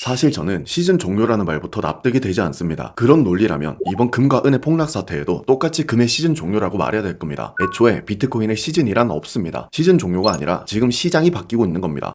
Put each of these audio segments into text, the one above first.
사실 저는 시즌 종료라는 말부터 납득이 되지 않습니다. 그런 논리라면 이번 금과 은의 폭락 사태에도 똑같이 금의 시즌 종료라고 말해야 될 겁니다. 애초에 비트코인의 시즌이란 없습니다. 시즌 종료가 아니라 지금 시장이 바뀌고 있는 겁니다.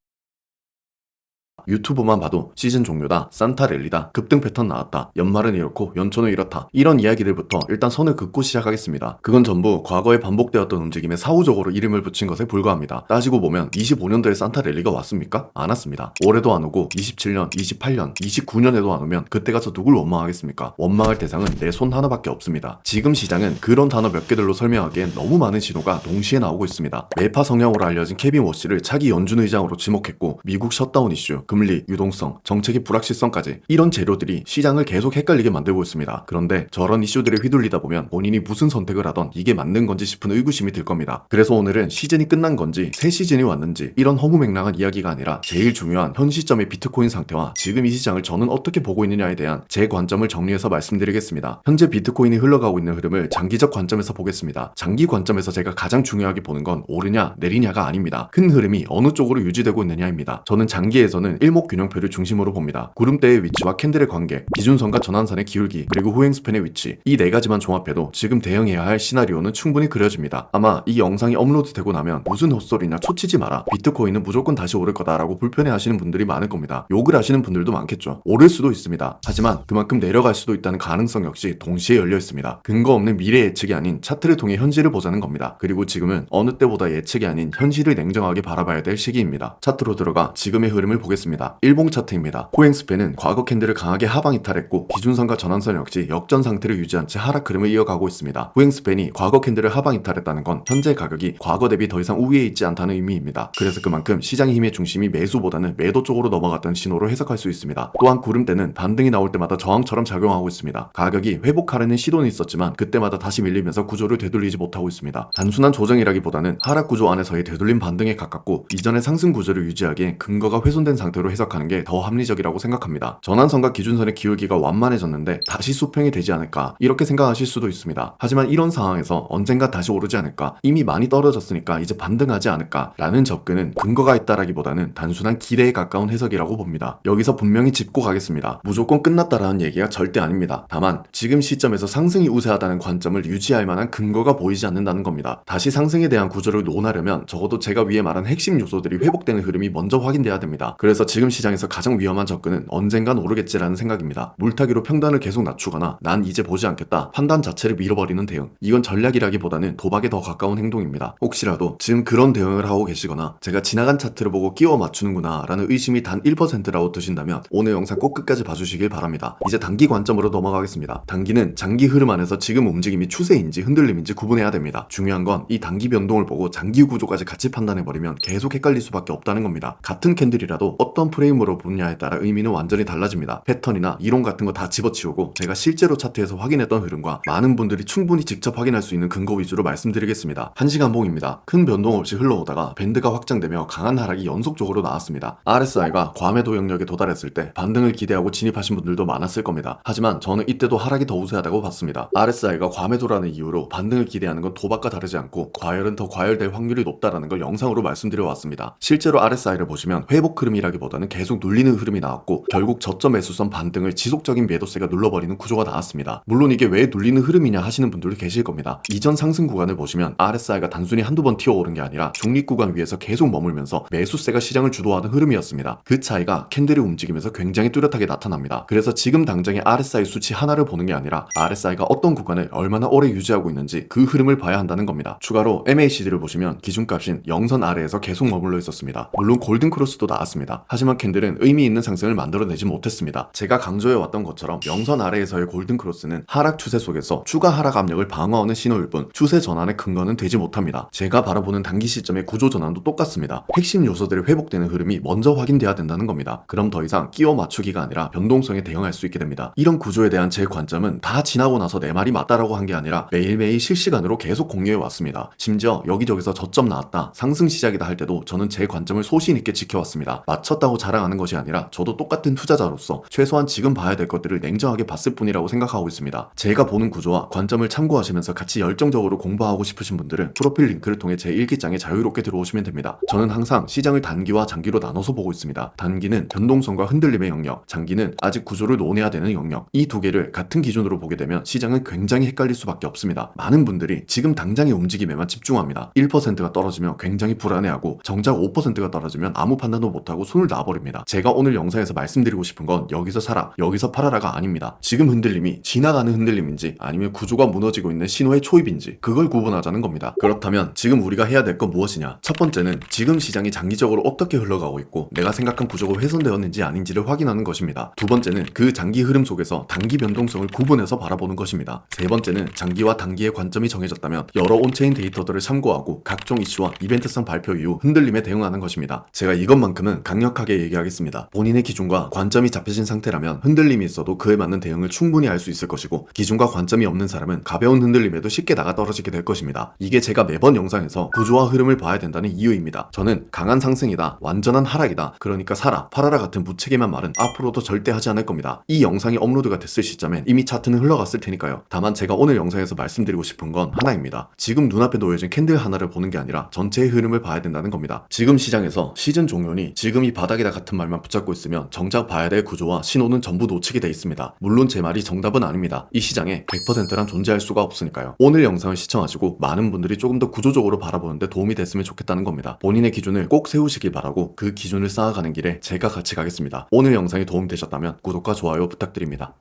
유튜브만 봐도 시즌 종료다, 산타 랠리다, 급등 패턴 나왔다, 연말은 이렇고 연초는 이렇다, 이런 이야기들부터 일단 선을 긋고 시작하겠습니다. 그건 전부 과거에 반복되었던 움직임에 사후적으로 이름을 붙인 것에 불과합니다. 따지고 보면 25년도에 산타 랠리가 왔습니까? 안 왔습니다. 올해도 안 오고 27년, 28년, 29년에도 안 오면 그때 가서 누굴 원망하겠습니까? 원망할 대상은 내 손 하나밖에 없습니다. 지금 시장은 그런 단어 몇 개들로 설명하기엔 너무 많은 신호가 동시에 나오고 있습니다. 매파 성향으로 알려진 케빈 워시를 차기 연준 의장으로 지목했고, 미국 셧다운 이슈, 금리, 유동성, 정책의 불확실성까지 이런 재료들이 시장을 계속 헷갈리게 만들고 있습니다. 그런데 저런 이슈들에 휘둘리다 보면 본인이 무슨 선택을 하던 이게 맞는 건지 싶은 의구심이 들 겁니다. 그래서 오늘은 시즌이 끝난 건지 새 시즌이 왔는지 이런 허무맹랑한 이야기가 아니라 제일 중요한 현 시점의 비트코인 상태와 지금 이 시장을 저는 어떻게 보고 있느냐에 대한 제 관점을 정리해서 말씀드리겠습니다. 현재 비트코인이 흘러가고 있는 흐름을 장기적 관점에서 보겠습니다. 장기 관점에서 제가 가장 중요하게 보는 건 오르냐 내리냐가 아닙니다. 큰 흐름이 어느 쪽으로 유지되고 있느냐입니다. 저는 장기에서는 일목균형표를 중심으로 봅니다. 구름대의 위치와 캔들의 관계, 기준선과 전환선의 기울기, 그리고 후행스팬의 위치, 이 네 가지만 종합해도 지금 대응해야 할 시나리오는 충분히 그려집니다. 아마 이 영상이 업로드되고 나면 무슨 헛소리냐, 초치지 마라, 비트코인은 무조건 다시 오를 거다라고 불편해 하시는 분들이 많을 겁니다. 욕을 하시는 분들도 많겠죠. 오를 수도 있습니다. 하지만 그만큼 내려갈 수도 있다는 가능성 역시 동시에 열려 있습니다. 근거 없는 미래 예측이 아닌 차트를 통해 현실을 보자는 겁니다. 그리고 지금은 어느 때보다 예측이 아닌 현실을 냉정하게 바라봐야 될 시기입니다. 차트로 들어가 지금의 흐름을 보겠습니다. 일봉 차트입니다. 호행스팬은 과거 캔들을 강하게 하방 이탈했고, 기준선과 전환선 역시 역전 상태를 유지한 채 하락 흐름을 이어가고 있습니다. 호행스팬이 과거 캔들을 하방 이탈했다는 건 현재 가격이 과거 대비 더 이상 우위에 있지 않다는 의미입니다. 그래서 그만큼 시장의 힘의 중심이 매수보다는 매도 쪽으로 넘어갔다는 신호로 해석할 수 있습니다. 또한 구름대는 반등이 나올 때마다 저항처럼 작용하고 있습니다. 가격이 회복하려는 시도는 있었지만 그때마다 다시 밀리면서 구조를 되돌리지 못하고 있습니다. 단순한 조정이라기보다는 하락 구조 안에서의 되돌림 반등에 가깝고, 이전의 상승 구조를 유지하기에 근거가 훼손된 상태로 해석하는 게 더 합리적이라고 생각합니다. 전환선과 기준선의 기울기가 완만해졌는데 다시 수평이 되지 않을까, 이렇게 생각하실 수도 있습니다. 하지만 이런 상황에서 언젠가 다시 오르지 않을까, 이미 많이 떨어졌으니까 이제 반등하지 않을까 라는 접근은 근거가 있다라기보다는 단순한 기대에 가까운 해석이라고 봅니다. 여기서 분명히 짚고 가겠습니다. 무조건 끝났다라는 얘기가 절대 아닙니다. 다만 지금 시점에서 상승이 우세하다는 관점을 유지할 만한 근거가 보이지 않는다는 겁니다. 다시 상승에 대한 구조를 논하려면 적어도 제가 위에 말한 핵심 요소들이 회복되는 흐름이 먼저 확인돼야 됩니다. 그래서 지금 시장에서 가장 위험한 접근은 언젠간 오르겠지라는 생각입니다. 물타기로 평단을 계속 낮추거나 난 이제 보지 않겠다, 판단 자체를 밀어버리는 대응, 이건 전략이라기보다는 도박에 더 가까운 행동입니다. 혹시라도 지금 그런 대응을 하고 계시거나 제가 지나간 차트를 보고 끼워 맞추는구나 라는 의심이 단 1%라고 드신다면 오늘 영상 꼭 끝까지 봐주시길 바랍니다. 이제 단기 관점으로 넘어가겠습니다. 단기는 장기 흐름 안에서 지금 움직임이 추세인지 흔들림인지 구분해야 됩니다. 중요한 건 이 단기 변동을 보고 장기 구조까지 같이 판단해버리면 계속 헷갈릴 수밖에 없다는 겁니다. 같은 캔들이라도 어떤 프레임으로 보느냐에 따라 의미는 완전히 달라집니다. 패턴이나 이론 같은 거 다 집어치우고 제가 실제로 차트에서 확인했던 흐름과 많은 분들이 충분히 직접 확인할 수 있는 근거 위주로 말씀드리겠습니다. 1시간 봉입니다. 큰 변동 없이 흘러오다가 밴드가 확장되며 강한 하락이 연속적으로 나왔습니다. RSI가 과매도 영역에 도달했을 때 반등을 기대하고 진입하신 분들도 많았을 겁니다. 하지만 저는 이때도 하락이 더 우세하다고 봤습니다. RSI가 과매도라는 이유로 반등을 기대하는 건 도박과 다르지 않고 과열은 더 과열될 확률이 높다라는 걸 영상으로 말씀드려 왔습니다. 실제로 RSI를 보시면 회복 흐름이라기보다는 계속 눌리는 흐름이 나왔고, 결국 저점 매수선 반등을 지속적인 매도세가 눌러버리는 구조가 나왔습니다. 물론 이게 왜 눌리는 흐름이냐 하시는 분들도 계실 겁니다. 이전 상승 구간을 보시면 RSI가 단순히 한두 번 튀어오른 게 아니라 중립 구간 위에서 계속 머물면서 매수세가 시장을 주도하는 흐름이었습니다. 그 차이가 캔들이 움직이면서 굉장히 뚜렷하게 나타납니다. 그래서 지금 당장의 RSI 수치 하나를 보는 게 아니라 RSI가 어떤 구간을 얼마나 오래 유지하고 있는지 그 흐름을 봐야 한다는 겁니다. 추가로 MACD를 보시면 기준값인 0선 아래에서 계속 머물러 있었습니다. 물론 골든크로스도 나왔습니다. 하지만 캔들은 의미 있는 상승을 만들어내지 못했습니다. 제가 강조해왔던 것처럼 0선 아래에서의 골든크로스는 하락 추세 속에서 추가 하락 압력을 방어하는 신호일 뿐 추세 전환의 근거는 되지 못합니다. 제가 바라보는 단기 시점의 구조 전환도 똑같습니다. 핵심 요소들이 회복되는 흐름이 먼저 확인돼야 된다는 겁니다. 그럼 더 이상 끼워 맞추기가 아니라 변동성에 대응할 수 있게 됩니다. 이런 구조에 대한 제 관점은 다 지나고 나서 내 말이 맞다라고 한 게 아니라 매일매일 실시간으로 계속 공유해왔습니다. 심지어 여기저기서 저점 나왔다, 상승 시작이다 할 때도 저는 제 관점을 소신 있게 지켜왔습니다. 맞췄다 틀렸다고 자랑하는 것이 아니라 저도 똑같은 투자자로서 최소한 지금 봐야 될 것들을 냉정하게 봤을 뿐이라고 생각하고 있습니다. 제가 보는 구조와 관점을 참고하시면서 같이 열정적으로 공부하고 싶으신 분들은 프로필 링크를 통해 제 일기장에 자유롭게 들어오시면 됩니다. 저는 항상 시장을 단기와 장기로 나눠서 보고 있습니다. 단기는 변동성과 흔들림의 영역, 장기는 아직 구조를 논해야 되는 영역, 이 두 개를 같은 기준으로 보게 되면 시장은 굉장히 헷갈릴 수밖에 없습니다. 많은 분들이 지금 당장의 움직임에만 집중합니다. 1%가 떨어지면 굉장히 불안해하고 정작 5%가 떨어지면 아무 판단도 못하고 손을 놔버립니다. 제가 오늘 영상에서 말씀드리고 싶은 건 여기서 사라, 여기서 팔아라가 아닙니다. 지금 흔들림이 지나가는 흔들림인지 아니면 구조가 무너지고 있는 신호의 초입인지 그걸 구분하자는 겁니다. 그렇다면 지금 우리가 해야 될 건 무엇이냐? 첫 번째는 지금 시장이 장기적으로 어떻게 흘러가고 있고 내가 생각한 구조가 훼손되었는지 아닌지를 확인하는 것입니다. 두 번째는 그 장기 흐름 속에서 단기 변동성을 구분해서 바라보는 것입니다. 세 번째는 장기와 단기의 관점이 정해졌다면 여러 온체인 데이터들을 참고하고 각종 이슈와 이벤트성 발표 이후 흔들림에 대응하는 것입니다. 제가 이것만큼은 강력하게 얘기하겠습니다. 본인의 기준과 관점이 잡혀진 상태라면 흔들림이 있어도 그에 맞는 대응을 충분히 할 수 있을 것이고, 기준과 관점이 없는 사람은 가벼운 흔들림에도 쉽게 나가 떨어지게 될 것입니다. 이게 제가 매번 영상에서 구조와 흐름을 봐야 된다는 이유입니다. 저는 강한 상승이다, 완전한 하락이다, 그러니까 사라, 팔아라 같은 무책임한 말은 앞으로도 절대 하지 않을 겁니다. 이 영상이 업로드가 됐을 시점엔 이미 차트는 흘러갔을 테니까요. 다만 제가 오늘 영상에서 말씀드리고 싶은 건 하나입니다. 지금 눈앞에 놓여진 캔들 하나를 보는 게 아니라 전체의 흐름을 봐야 된다는 겁니다. 지금 시장에서 시즌 종료니 지금 이 바닥이다 같은 말만 붙잡고 있으면 정작 봐야 될 구조와 신호는 전부 놓치게 돼 있습니다. 물론 제 말이 정답은 아닙니다. 이 시장에 100%란 존재할 수가 없으니까요. 오늘 영상을 시청하시고 많은 분들이 조금 더 구조적으로 바라보는데 도움이 됐으면 좋겠다는 겁니다. 본인의 기준을 꼭 세우시길 바라고 그 기준을 쌓아가는 길에 제가 같이 가겠습니다. 오늘 영상이 도움되셨다면 구독과 좋아요 부탁드립니다.